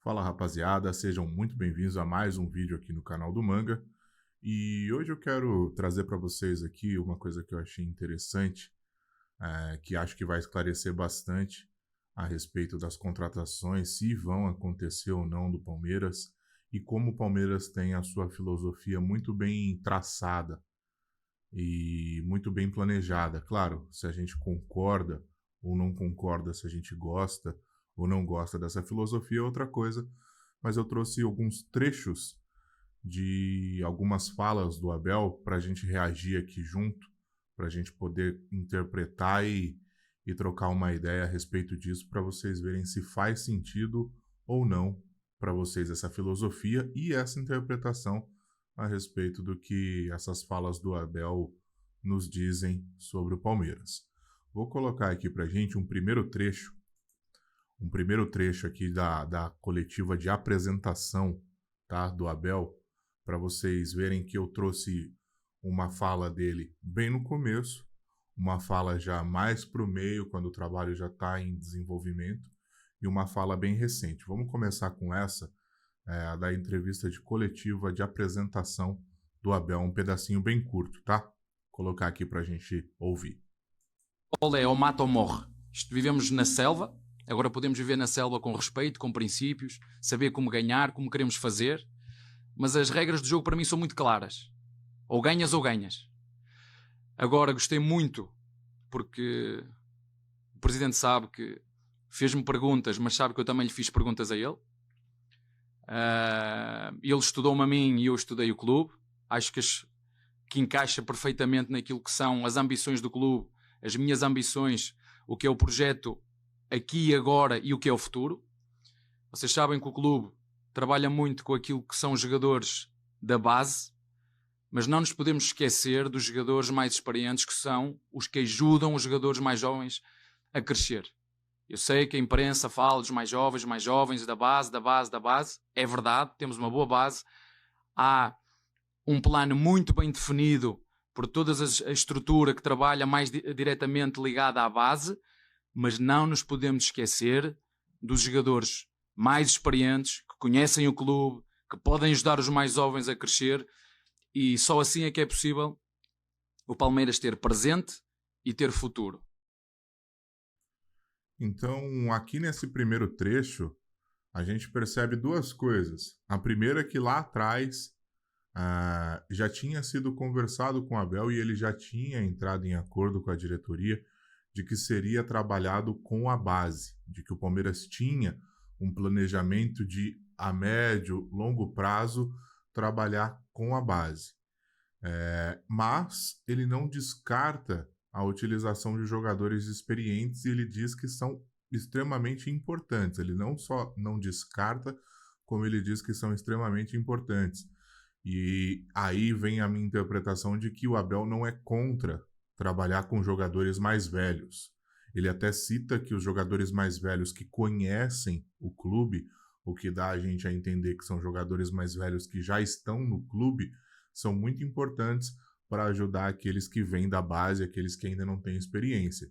Fala rapaziada, sejam muito bem-vindos a mais um vídeo aqui no canal do Manga. E hoje eu quero trazer para vocês aqui uma coisa que eu achei interessante, que acho que vai esclarecer bastante a respeito das contratações, se vão acontecer ou não do Palmeiras, e como o Palmeiras tem a sua filosofia muito bem traçada e muito bem planejada. Claro, se a gente concorda ou não concorda, se a gente gosta ou não gosta dessa filosofia é outra coisa, mas eu trouxe alguns trechos de algumas falas do Abel para a gente reagir aqui junto, para a gente poder interpretar e trocar uma ideia a respeito disso, para vocês verem se faz sentido ou não para vocês essa filosofia e essa interpretação a respeito do que essas falas do Abel nos dizem sobre o Palmeiras. Vou colocar aqui para a gente um primeiro trecho aqui da coletiva de apresentação, tá, do Abel, para vocês verem que eu trouxe uma fala dele bem no começo, uma fala já mais para o meio, quando o trabalho já está em desenvolvimento, e uma fala bem recente. Vamos começar com essa, da entrevista de coletiva de apresentação do Abel, um pedacinho bem curto, tá? Vou colocar aqui para a gente ouvir. É ou mata ou morre. Vivemos na selva, agora podemos viver na selva com respeito, com princípios, saber como ganhar, como queremos fazer, mas as regras do jogo para mim são muito claras. Ou ganhas ou ganhas. Agora gostei muito, porque o Presidente sabe que fez-me perguntas, mas sabe que eu também lhe fiz perguntas a ele. Ele estudou-me a mim e eu estudei o clube. Acho que encaixa perfeitamente naquilo que são as ambições do clube, as minhas ambições, o que é o projeto aqui e agora e o que é o futuro. Vocês sabem que o clube trabalha muito com aquilo que são os jogadores da base, mas não nos podemos esquecer dos jogadores mais experientes, que são os que ajudam os jogadores mais jovens a crescer. Eu sei que a imprensa fala dos mais jovens, da base. É verdade, temos uma boa base. Há um plano muito bem definido por toda a estrutura que trabalha mais diretamente ligada à base, mas não nos podemos esquecer dos jogadores mais experientes, que conhecem o clube, que podem ajudar os mais jovens a crescer, e só assim é que é possível o Palmeiras ter presente e ter futuro. Então, aqui nesse primeiro trecho, a gente percebe duas coisas. A primeira é que lá atrás já tinha sido conversado com o Abel e ele já tinha entrado em acordo com a diretoria de que seria trabalhado com a base, de que o Palmeiras tinha um planejamento de, a médio, longo prazo, trabalhar com a base. Mas ele não descarta a utilização de jogadores experientes e ele diz que são extremamente importantes. Ele não só não descarta, como ele diz que são extremamente importantes. E aí vem a minha interpretação de que o Abel não é contra trabalhar com jogadores mais velhos. Ele até cita que os jogadores mais velhos que conhecem o clube, o que dá a gente a entender que são jogadores mais velhos que já estão no clube, são muito importantes para ajudar aqueles que vêm da base, aqueles que ainda não têm experiência.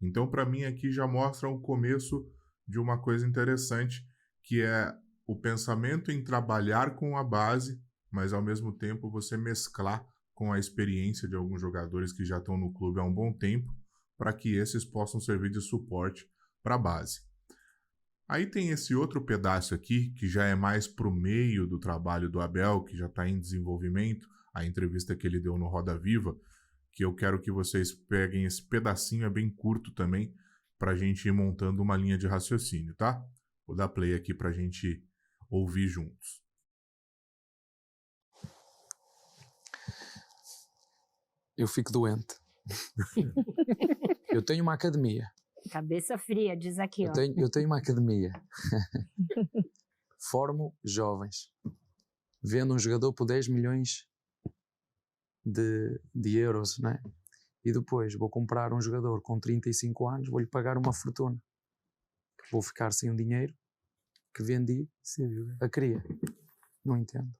Então, para mim, aqui já mostra o começo de uma coisa interessante, que é o pensamento em trabalhar com a base, mas ao mesmo tempo você mesclar com a experiência de alguns jogadores que já estão no clube há um bom tempo, para que esses possam servir de suporte para a base. Aí tem esse outro pedaço aqui, que já é mais para o meio do trabalho do Abel, que já está em desenvolvimento, a entrevista que ele deu no Roda Viva, que eu quero que vocês peguem esse pedacinho, é bem curto também, para a gente ir montando uma linha de raciocínio, tá? Vou dar play aqui para a gente ouvir juntos. Eu fico doente. Eu tenho uma academia. Cabeça fria, diz aqui, ó. Eu tenho uma academia. Formo jovens. Vendo um jogador por 10 milhões de euros, né? E depois vou comprar um jogador com 35 anos, vou-lhe pagar uma fortuna. Vou ficar sem o dinheiro que vendi a cria. Não entendo.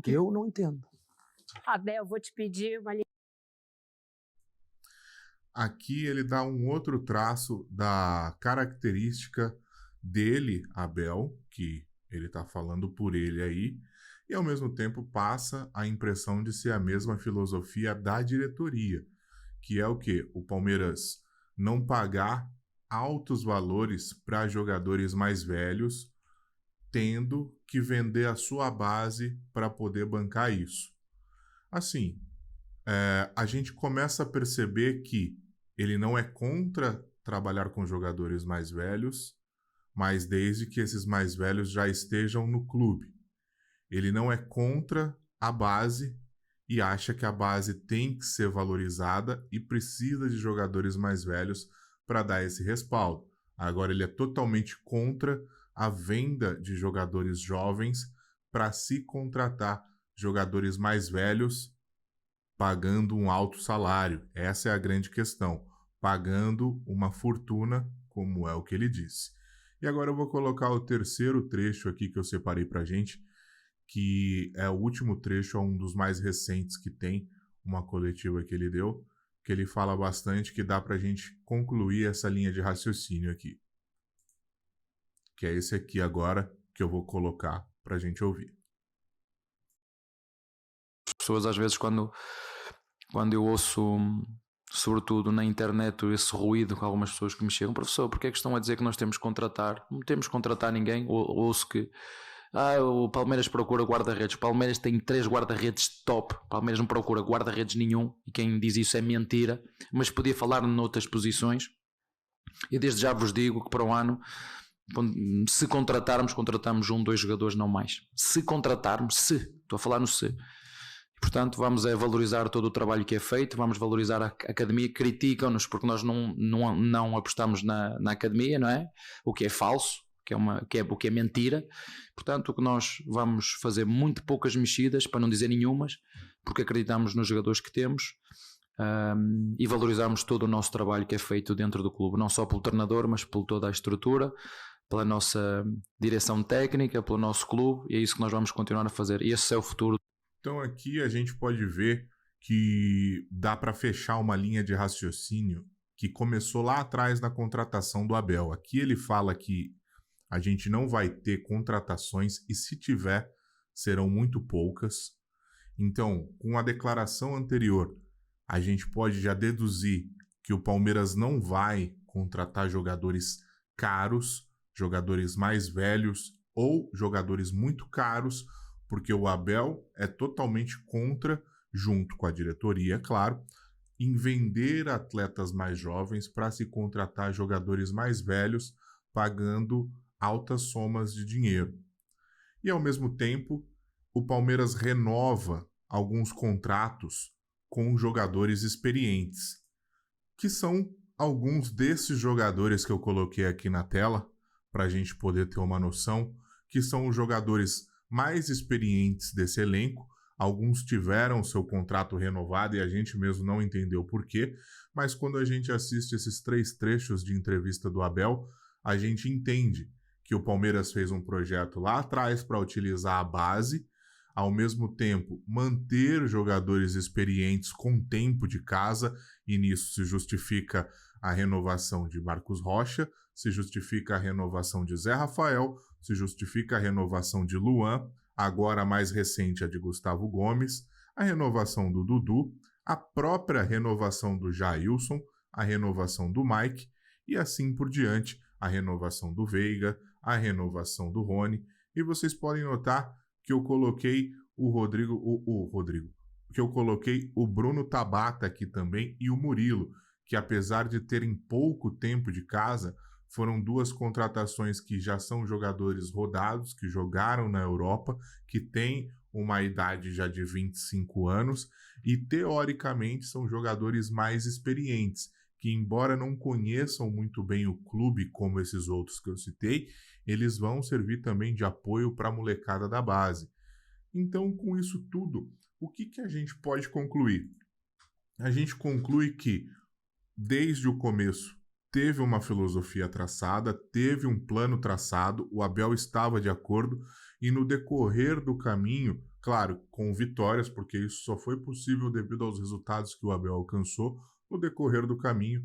Eu não entendo. Abel, vou te pedir uma... Aqui ele dá um outro traço da característica dele, Abel, que Ele está falando por ele aí, e ao mesmo tempo passa a impressão de ser a mesma filosofia da diretoria, que é o quê? O Palmeiras não pagar altos valores para jogadores mais velhos, tendo que vender a sua base para poder bancar isso. Assim, a gente começa a perceber que ele não é contra trabalhar com jogadores mais velhos, mas desde que esses mais velhos já estejam no clube. Ele não é contra a base e acha que a base tem que ser valorizada e precisa de jogadores mais velhos para dar esse respaldo. Agora ele é totalmente contra a venda de jogadores jovens para se contratar jogadores mais velhos pagando um alto salário. Essa é a grande questão. Pagando uma fortuna, como é o que ele disse. E agora eu vou colocar o terceiro trecho aqui que eu separei para a gente, que é o último trecho, é um dos mais recentes que tem, uma coletiva que ele deu, que ele fala bastante, que dá para a gente concluir essa linha de raciocínio aqui. Que é esse aqui agora que eu vou colocar para a gente ouvir. As pessoas às vezes quando eu ouço, sobretudo na internet, esse ruído com algumas pessoas que me chegam, professor, porque é que estão a dizer que nós temos que contratar? Não temos que contratar ninguém. Ouço que o Palmeiras procura guarda-redes. O Palmeiras tem 3 guarda-redes top. O Palmeiras não procura guarda-redes nenhum, e quem diz isso é mentira, mas podia falar noutras posições. E desde já vos digo que para o ano, se contratarmos 1, 2 jogadores, não mais. Se contratarmos, estou a falar no se. Portanto, vamos valorizar todo o trabalho que é feito, vamos valorizar a academia. Criticam-nos porque nós não apostamos na academia, não é? O que é falso, o que é mentira. Portanto, o que nós vamos fazer muito poucas mexidas, para não dizer nenhumas, porque acreditamos nos jogadores que temos, e valorizamos todo o nosso trabalho que é feito dentro do clube, não só pelo treinador, mas por toda a estrutura, pela nossa direção técnica, pelo nosso clube, e é isso que nós vamos continuar a fazer. E esse é o futuro. Então aqui a gente pode ver que dá para fechar uma linha de raciocínio que começou lá atrás na contratação do Abel. Aqui ele fala que a gente não vai ter contratações e se tiver, serão muito poucas. Então, com a declaração anterior, a gente pode já deduzir que o Palmeiras não vai contratar jogadores caros, jogadores mais velhos ou jogadores muito caros, porque o Abel é totalmente contra, junto com a diretoria, é claro, em vender atletas mais jovens para se contratar jogadores mais velhos, pagando altas somas de dinheiro. E, ao mesmo tempo, o Palmeiras renova alguns contratos com jogadores experientes, que são alguns desses jogadores que eu coloquei aqui na tela, para a gente poder ter uma noção, que são os jogadores mais experientes desse elenco. Alguns tiveram seu contrato renovado e a gente mesmo não entendeu por quê, mas quando a gente assiste esses 3 trechos de entrevista do Abel, a gente entende que o Palmeiras fez um projeto lá atrás para utilizar a base, ao mesmo tempo manter jogadores experientes com tempo de casa, e nisso se justifica a renovação de Marcos Rocha, se justifica a renovação de Zé Rafael, se justifica a renovação de Luan, agora a mais recente a de Gustavo Gomes, a renovação do Dudu, a própria renovação do Jailson, a renovação do Mike e assim por diante, a renovação do Veiga, a renovação do Rony. E vocês podem notar que eu coloquei que eu coloquei o Bruno Tabata aqui também e o Murilo, que apesar de terem pouco tempo de casa, foram 2 contratações que já são jogadores rodados, que jogaram na Europa, que têm uma idade já de 25 anos e, teoricamente, são jogadores mais experientes, que, embora não conheçam muito bem o clube como esses outros que eu citei, eles vão servir também de apoio para a molecada da base. Então, com isso tudo, o que a gente pode concluir? A gente conclui que, desde o começo, teve uma filosofia traçada, teve um plano traçado, o Abel estava de acordo e no decorrer do caminho, claro, com vitórias, porque isso só foi possível devido aos resultados que o Abel alcançou, no decorrer do caminho,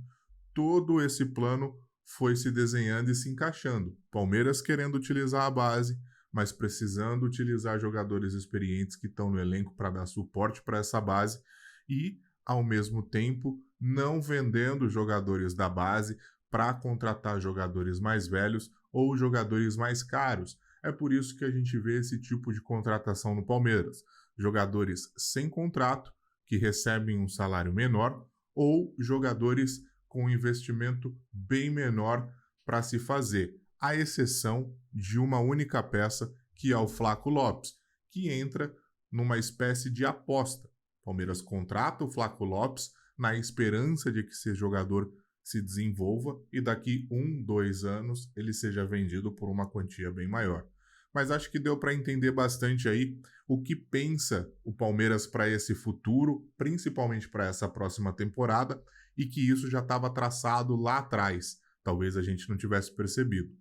todo esse plano foi se desenhando e se encaixando. Palmeiras querendo utilizar a base, mas precisando utilizar jogadores experientes que estão no elenco para dar suporte para essa base e, ao mesmo tempo, não vendendo jogadores da base para contratar jogadores mais velhos ou jogadores mais caros. É por isso que a gente vê esse tipo de contratação no Palmeiras. Jogadores sem contrato, que recebem um salário menor, ou jogadores com investimento bem menor para se fazer, à exceção de uma única peça, que é o Flaco Lopes, que entra numa espécie de aposta. O Palmeiras contrata o Flaco Lopes na esperança de que esse jogador se desenvolva e daqui 1, 2 anos ele seja vendido por uma quantia bem maior. Mas acho que deu para entender bastante aí o que pensa o Palmeiras para esse futuro, principalmente para essa próxima temporada, e que isso já estava traçado lá atrás. Talvez a gente não tivesse percebido.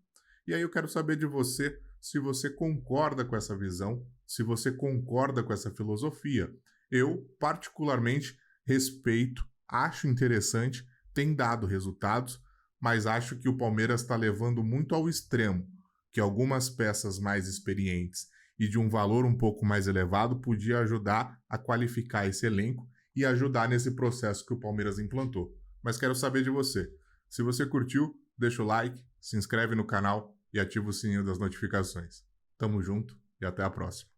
E aí eu quero saber de você se você concorda com essa visão, se você concorda com essa filosofia. Eu, particularmente, respeito, acho interessante, tem dado resultados, mas acho que o Palmeiras está levando muito ao extremo, que algumas peças mais experientes e de um valor um pouco mais elevado podia ajudar a qualificar esse elenco e ajudar nesse processo que o Palmeiras implantou. Mas quero saber de você. Se você curtiu, deixa o like, se inscreve no canal e ativa o sininho das notificações. Tamo junto e até a próxima.